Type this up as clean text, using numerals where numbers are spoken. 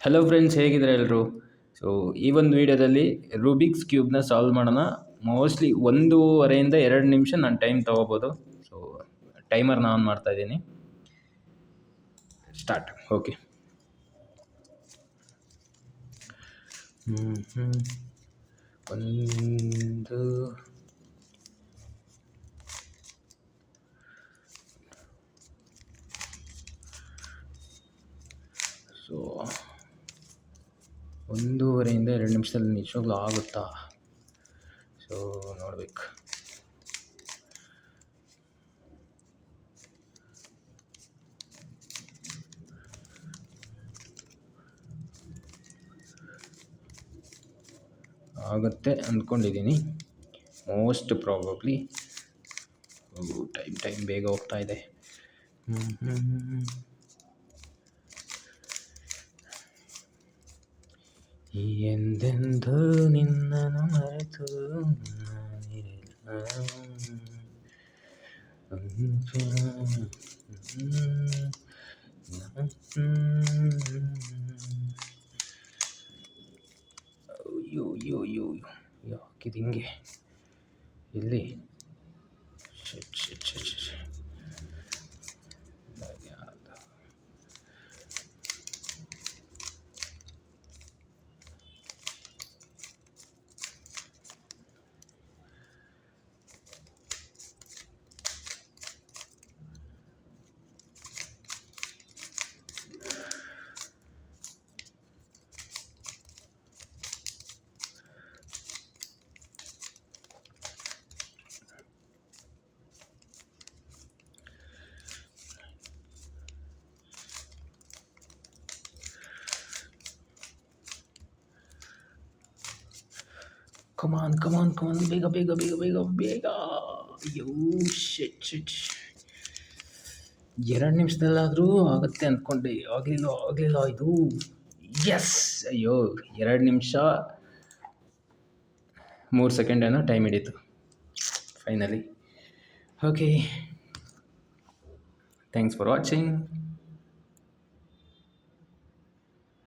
Hello friends, ಹೇಗಿದ್ದಾರೆ ಎಲ್ಲರೂ? So ಈ ಒಂದು ವೀಡಿಯೋದಲ್ಲಿ ರೂಬಿಕ್ಸ್ ಕ್ಯೂಬ್ನ ಸಾಲ್ವ್ ಮಾಡೋಣ. ಮೋಸ್ಟ್ಲಿ 1.5 to 2 ನಿಮಿಷ ನಾನು ಟೈಮ್ ತೊಗೋಬೋದು. ಸೊ ಟೈಮರ್ನ ಆನ್ ಮಾಡ್ತಾ ಇದ್ದೀನಿ. ಸ್ಟಾರ್ಟ್. ಓಕೆ. ಒಂದು ಸೊ 1.5 to 2 ನಿಮಿಷದಲ್ಲಿ ನಿಜವಾಗ್ಲೂ ಆಗುತ್ತಾ? ಸೊ ನೋಡ್ಬೇಕು. ಆಗುತ್ತೆ ಅಂದ್ಕೊಂಡಿದ್ದೀನಿ, ಮೋಸ್ಟ್ ಪ್ರಾಬಬ್ಲಿ. ಟೈಮ್ ಬೇಗ ಹೋಗ್ತಾ ಇದೆ. ಎಂದೆಂದು ನಿನ್ನನ್ನು ಮರೆತು ಯಾಕಿದು ಹಿಂಗೆ ಇಲ್ಲಿ? ಕಮಾನ್, ಬೇಗ. ಶಿಟ್. 2 ನಿಮಿಷದಲ್ಲಾದರೂ ಆಗುತ್ತೆ ಅಂದ್ಕೊಂಡೆ. ಆಗಲಿಲ್ಲ ಇದು. ಎಸ್! 2 ನಿಮಿಷ 3 ಸೆಕೆಂಡ್ ಏನೋ ಟೈಮ್ ಹಿಡೀತು finally. Okay, thanks for watching.